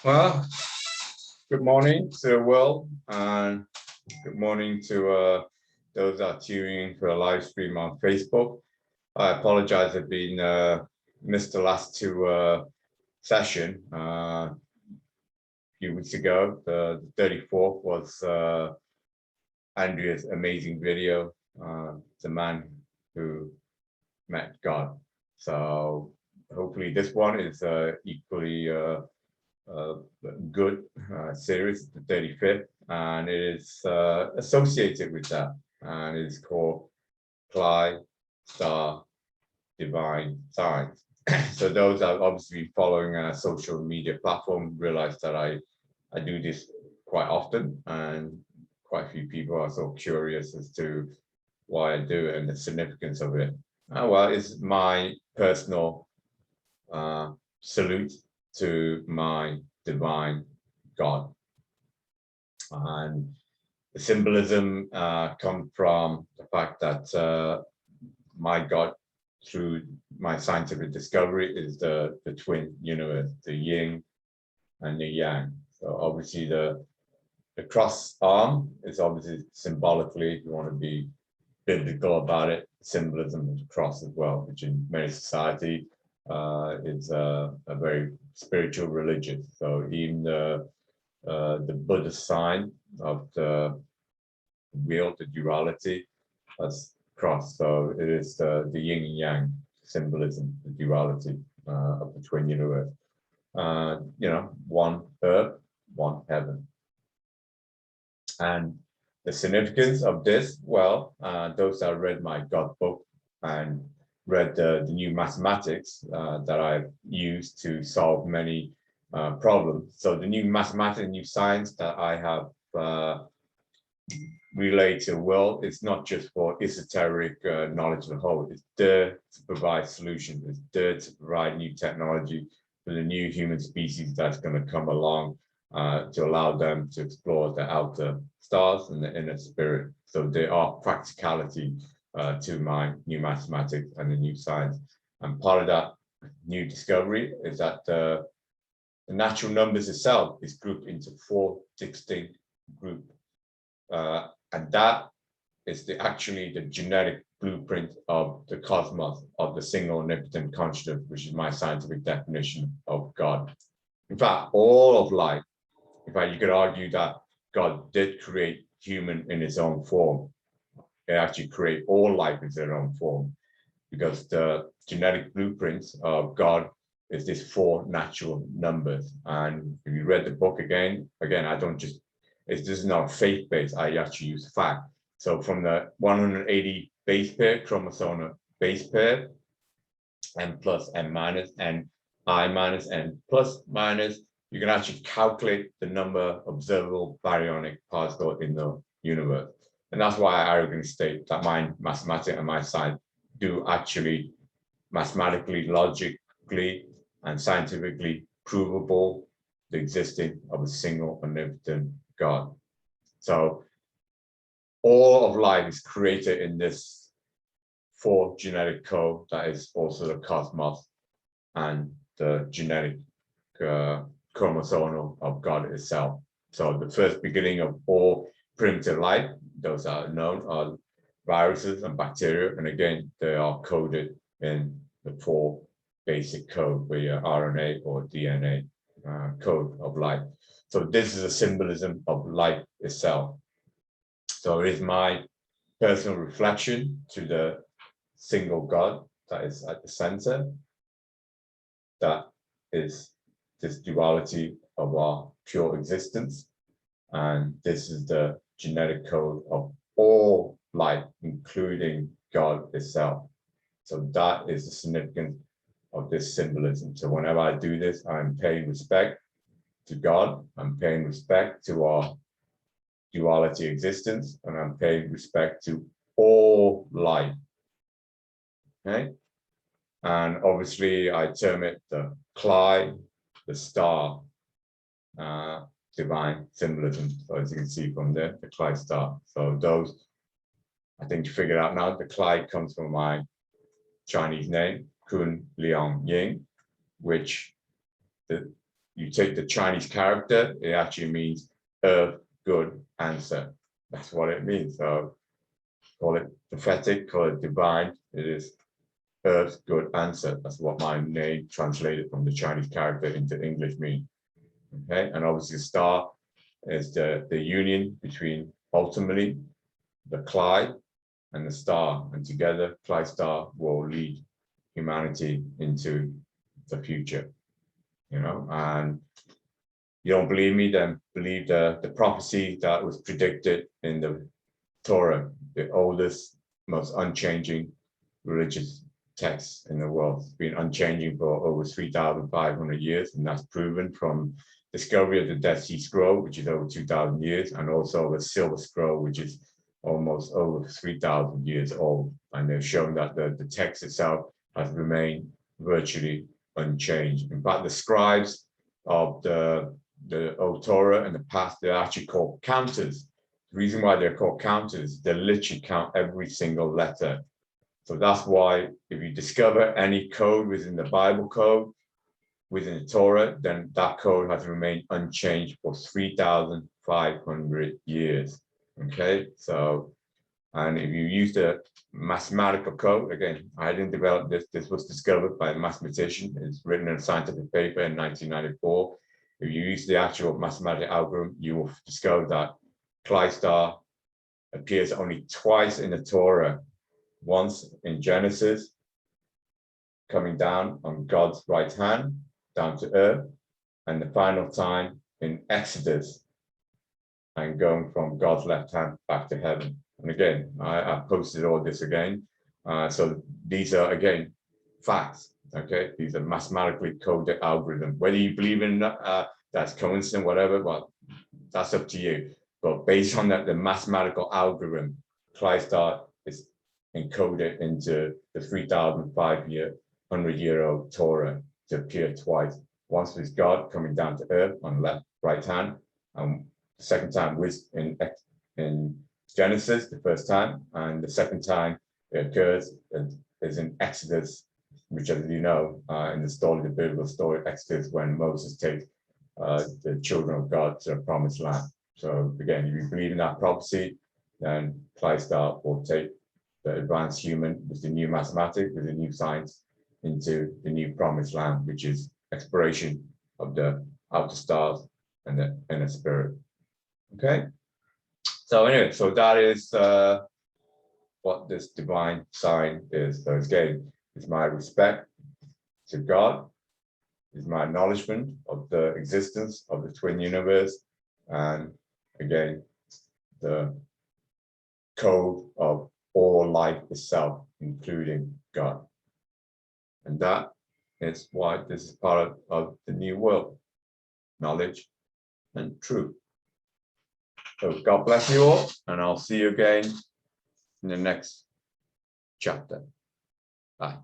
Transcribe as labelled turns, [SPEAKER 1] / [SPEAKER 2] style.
[SPEAKER 1] Well, good morning to the world, and good morning to those that are tuning in for a live stream on Facebook. I apologize, I've been missed the last two session. A few weeks ago, the 34th was Andrea's amazing video. It's a man who met God. So hopefully this one is equally good series, the 35th, and it is associated with that, and it is called KLY Star Divine Signs. So those that have obviously following a social media platform realize that I do this quite often, and quite a few people are so curious as to why I do it and the significance of it. Well, it's my personal salute to my divine God. And the symbolism comes from the fact that my God, through my scientific discovery, is the twin universe, the yin and the yang. So obviously the cross arm is obviously symbolically, if you want to be biblical about it, symbolism of the cross as well, which in many society is a very spiritual religion. So even the Buddhist sign of the wheel, the duality, that's cross. So it is the yin and yang symbolism, the duality of the twin universe. One earth, one heaven. And the significance of this, well, those that read my God book and read the new mathematics that I've used to solve many problems. So the new mathematics, new science that I have relayed to the world, it's not just for esoteric knowledge of the whole. It's there to provide solutions. It's there to provide new technology for the new human species that's going to come along to allow them to explore the outer stars and the inner spirit. So there are practicality to my new mathematics and the new science. And part of that new discovery is that the natural numbers itself is grouped into 4 distinct groups. And that is actually the genetic blueprint of the cosmos, of the single omnipotent consciousness, which is my scientific definition of God. In fact, all of life, in fact, you could argue that God did create human in his own form. It actually create all life in their own form, because the genetic blueprints of God is this 4 natural numbers. And if you read the book again, I don't just, this is not faith-based, I actually use fact. So from the 180 base pair, chromosomal base pair, N plus, N minus, and I minus, N plus minus, you can actually calculate the number of observable baryonic particles in the universe. And that's why I arrogantly state that my mathematics and my science do actually mathematically, logically, and scientifically provable the existence of a single omnipotent God. So all of life is created in this 4 genetic code that is also the cosmos and the genetic chromosomal of God itself. So the first beginning of all primitive life, those are known, are viruses and bacteria. And again, they are coded in the 4 basic code, where your RNA or DNA code of life. So this is a symbolism of life itself. So it is my personal reflection to the single God that is at the center. That is this duality of our pure existence. And this is the genetic code of all life, including God itself. So that is the significance of this symbolism. So whenever I do this, I'm paying respect to God, I'm paying respect to our duality existence, and I'm paying respect to all life. Okay? And obviously I term it the KLY, the star, divine symbolism. So as you can see from there, the KLY star. So those, I think you figured out now, the KLY comes from my Chinese name, Kun Liang Ying, which you take the Chinese character, it actually means earth, good, answer. That's what it means. So call it prophetic, call it divine. It is earth, good, answer. That's what my name translated from the Chinese character into English means. Okay, and obviously star is the union between ultimately the KLY and the star, and together KLY star will lead humanity into the future. You know, and you don't believe me, then believe the prophecy that was predicted in the Torah, the oldest, most unchanging religious text in the world. It's been unchanging for over 3,500 years, and that's proven from discovery of the Dead Sea Scroll, which is over 2,000 years, and also the Silver Scroll, which is almost over 3,000 years old. And they've shown that the text itself has remained virtually unchanged. In fact, the scribes of the Old Torah and the past, they're actually called counters. The reason why they're called counters, they literally count every single letter. So that's why if you discover any code within the Bible code, within the Torah, then that code has remained unchanged for 3,500 years. Okay, so, and if you use the mathematical code, again, I didn't develop this, this was discovered by a mathematician. It's written in a scientific paper in 1994. If you use the actual mathematical algorithm, you will discover that KLY star appears only twice in the Torah. Once in Genesis, coming down on God's right hand, down to earth, and the final time in Exodus, and going from God's left hand back to heaven. And again, I posted all this again. So these are, again, facts, okay? These are mathematically coded algorithms. Whether you believe in that's coincident, whatever, well, that's up to you. But based on that, the mathematical algorithm, KLY star is encoded into the 3,500-year-old Torah to appear twice. Once with God coming down to earth on the left, right hand, and the second time was in Genesis, the first time, and the second time it occurs is in Exodus, which, as you know, in the story, the biblical story of Exodus, when Moses takes the children of God to the promised land. So again, if you believe in that prophecy, then KLY star will take the advanced human with the new mathematics, with the new science, into the new promised land, which is exploration of the outer stars and the inner spirit. Okay. So anyway, so that is what this divine sign is. So again, it's my respect to God, is my acknowledgement of the existence of the twin universe, and again, the code of all life itself, including God. And that is why this is part of the new world, knowledge and truth. So God bless you all, and I'll see you again in the next chapter. Bye.